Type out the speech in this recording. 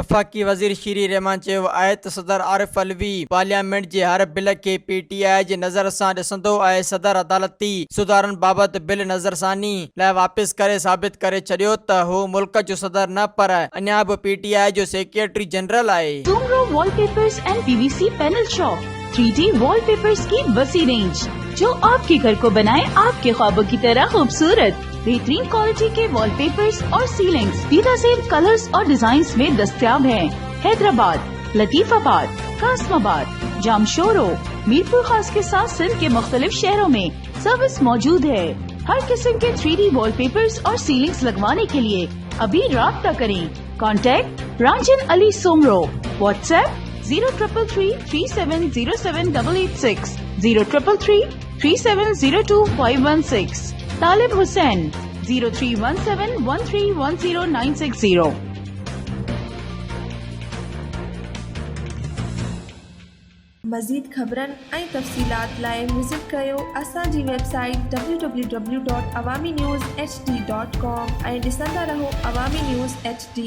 वफ़ाक़ी वज़ीर श्री रहमान चयो आहे त सदर आरिफ अलवी पार्लियामेंट जे हर बिल खे PTI जे नज़र सां ॾिसंदो ऐं सदर अदालती सुधारनि बाबति बिल नज़रसानी लाइ वापसि करे साबित करे छॾियो त हू मुल्क जो सदर न पर अञा बि PTI जो सेक्रेटरी जनरल आहे। Soomro wallpapers and PVC panel shop 3D wallpapers की वसी रेंज जो आपके घर को बनाए आपके ख्वाबों की तरह खूबसूरत। बेहतरीन क्वालिटी के वॉलपेपर्स और सीलिंग्स बेनज़ीर कलर्स और डिजाइन्स में दस्तयाब हैं। हैदराबाद, लतीफाबाद, कासमाबाद, जामशोरो, मीरपुर खास के साथ सिंध के मुख्तलिफ शहरों में सर्विस मौजूद है। हर किस्म के 3D वॉलपेपर्स और सीलिंग्स लगवाने के लिए अभी राब्ता करें। कॉन्टैक्ट रांजन अली सोमरो। व्हाट्सएप 0333370786 03333702 तालिब हुसैन 0317131096 मज़ीद ख़बरनि ऐं तफ़सीलात लाइ विज़िट कयो असांजी वेबसाइट www.awamiNewsHD.com ऐं ॾिसंदा रहो अवामी न्यूज़ HD।